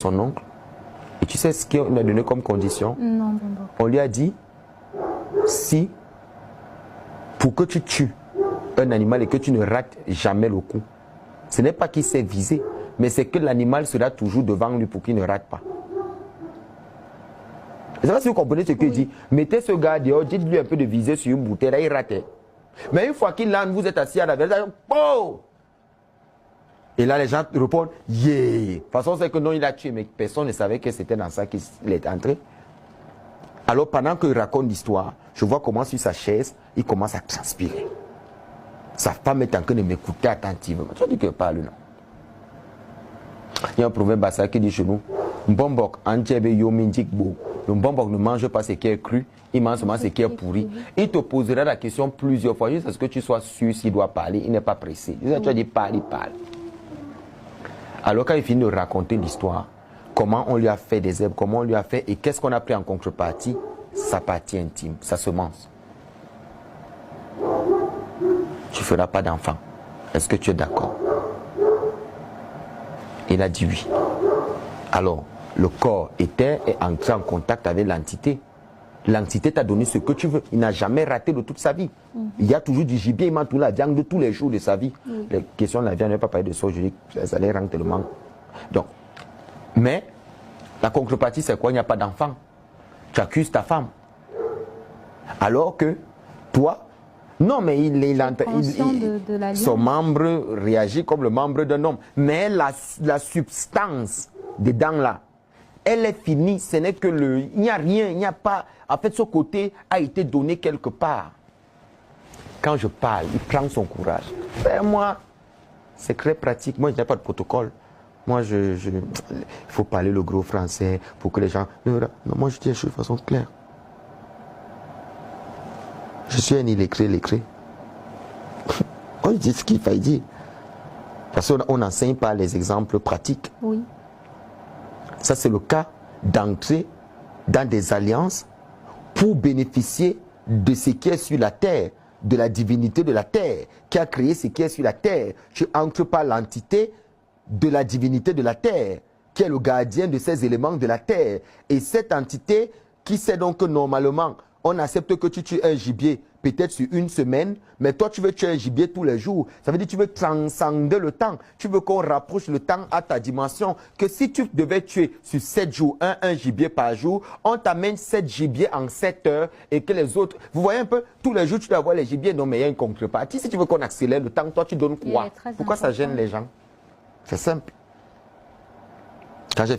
son oncle. Et tu sais ce qu'on a donné comme condition? Non, bon. On lui a dit, si, pour que tu tues un animal et que tu ne rates jamais le coup, ce n'est pas qu'il s'est visé, mais c'est que l'animal sera toujours devant lui pour qu'il ne rate pas. Je ne sais pas si vous comprenez ce qu'il dit. Mettez ce gars dehors, dites-lui un peu de viser sur une bouteille, là il ratait. Mais une fois qu'il lance, vous êtes assis à la veille, oh! Et là, les gens répondent, yeah! De toute façon, c'est que non, il a tué, mais personne ne savait que c'était dans ça qu'il est entré. Alors, pendant qu'il raconte l'histoire, je vois comment sur sa chaise, il commence à transpirer. Sa femme est en train de m'écouter attentivement. Tu dis que parle, non? Il y a un proverbe à ça qui dit chez nous, Mbombok, Antjebe Yomindik Bo. Le Mbombok ne mange pas ce qui est cru, il mange seulement ce qui est pourri. Il te posera la question plusieurs fois, juste à ce que tu sois sûr s'il doit parler, il n'est pas pressé. Tu as dit parle, il parle. Alors quand il finit de raconter l'histoire, comment on lui a fait des herbes, comment on lui a fait et qu'est-ce qu'on a pris en contrepartie, sa partie intime, sa semence. Tu ne feras pas d'enfant. Est-ce que tu es d'accord? Il a dit oui. Alors, le corps était entré en contact avec l'entité. L'entité t'a donné ce que tu veux. Il n'a jamais raté de toute sa vie. Il y a toujours du gibier, il mange tout la viande de tous les jours de sa vie. Les questions de la viande, je ne vais pas parler de ça aujourd'hui, ça les rend tellement. Donc, mais, la contrepartie, c'est quoi? Il n'y a pas d'enfant. Tu accuses ta femme. Alors que, toi, non, mais son membre réagit comme le membre d'un homme. Mais la substance dedans là, elle est finie. Ce n'est que il n'y a rien, il n'y a pas. En fait, ce côté a été donné quelque part. Quand je parle, il prend son courage. Ben, moi, c'est très pratique. Moi, je n'ai pas de protocole. Moi, il faut parler le gros français pour que les gens. Non, moi, je dis les choses de façon claire. Je suis un illettré. On dit ce qu'il faut dire. Parce qu'on n'enseigne pas les exemples pratiques. Oui. Ça, c'est le cas d'entrer dans des alliances pour bénéficier de ce qui est sur la terre, de la divinité de la terre, qui a créé ce qui est sur la terre. Tu n'entres pas l'entité de la divinité de la terre, qui est le gardien de ces éléments de la terre. Et cette entité qui sait donc que normalement, on accepte que tu tues un gibier peut-être sur une semaine, mais toi tu veux tuer un gibier tous les jours. Ça veut dire que tu veux transcender le temps. Tu veux qu'on rapproche le temps à ta dimension. Que si tu devais tuer sur 7 jours un gibier par jour, on t'amène 7 gibiers en 7 heures et que les autres... Vous voyez un peu, tous les jours tu dois avoir les gibiers. Non mais il y a une contrepartie. Si tu veux qu'on accélère le temps, toi tu donnes quoi? Pourquoi ça gêne les gens? C'est simple. Quand j'ai